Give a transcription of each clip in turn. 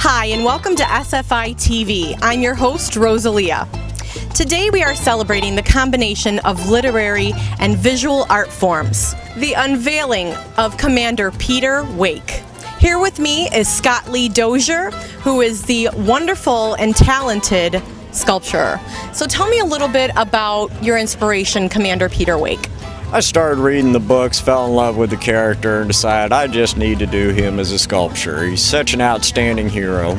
Hi, and welcome to SFI TV. I'm your host, Rosalia. Today we are celebrating the combination of literary and visual art forms, the unveiling of Commander Peter Wake. Here with me is Scott Lee Dozier, who is the wonderful and talented sculptor. So tell me a little bit about your inspiration, Commander Peter Wake. I started reading the books, fell in love with the character, and decided I just need to do him as a sculpture. He's such an outstanding hero.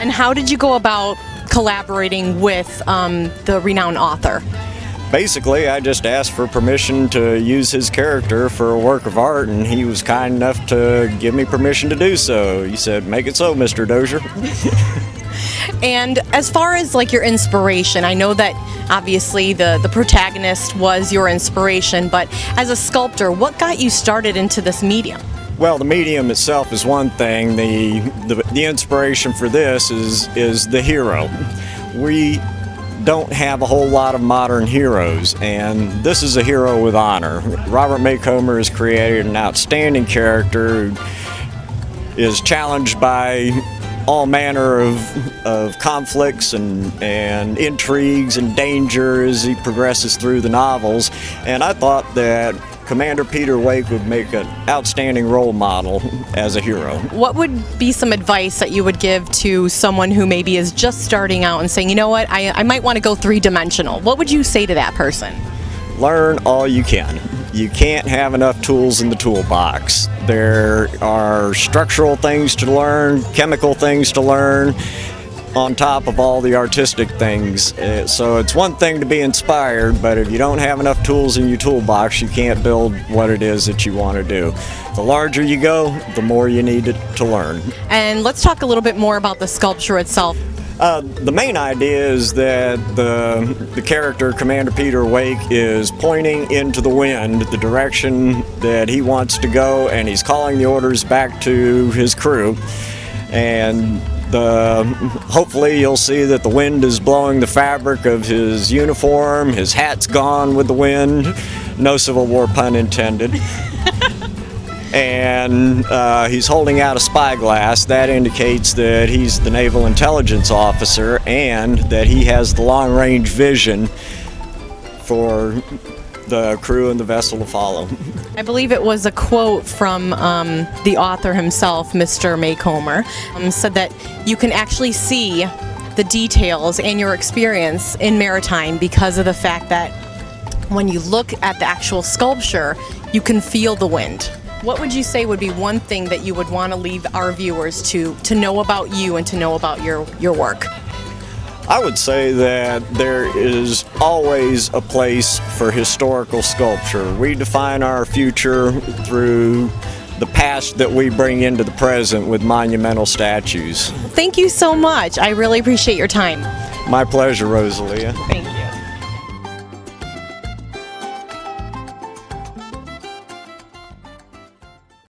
And how did you go about collaborating with the renowned author? Basically, I just asked for permission to use his character for a work of art, and he was kind enough to give me permission to do so. He said, "Make it so, Mr. Dozier." And as far as like your inspiration, I know that obviously the protagonist was your inspiration, but as a sculptor, what got you started into this medium? Well, the medium itself is one thing. The inspiration for this is the hero. We don't have a whole lot of modern heroes, and this is a hero with honor. Robert Maycomer has created an outstanding character who is challenged by all manner of conflicts and intrigues and danger as he progresses through the novels, and I thought that Commander Peter Wake would make an outstanding role model as a hero. What would be some advice that you would give to someone who maybe is just starting out and saying, you know what, I might want to go three-dimensional? What would you say to that person? Learn all you can. You can't have enough tools in the toolbox. There are structural things to learn, chemical things to learn, on top of all the artistic things. So it's one thing to be inspired, but if you don't have enough tools in your toolbox, you can't build what it is that you want to do. The larger you go, the more you need to learn. And let's talk a little bit more about the sculpture itself. The main idea is that the character, Commander Peter Wake, is pointing into the wind, the direction that he wants to go, and he's calling the orders back to his crew. And hopefully you'll see that the wind is blowing the fabric of his uniform, his hat's gone with the wind, no Civil War pun intended. And he's holding out a spyglass. That indicates that he's the naval intelligence officer and that he has the long-range vision for the crew and the vessel to follow. I believe it was a quote from the author himself, Mr. Maycomer, said that you can actually see the details and your experience in maritime because of the fact that when you look at the actual sculpture, you can feel the wind. What would you say would be one thing that you would want to leave our viewers to know about you and to know about your work? I would say that there is always a place for historical sculpture. We define our future through the past that we bring into the present with monumental statues. Thank you so much. I really appreciate your time. My pleasure, Rosalia. Thank you.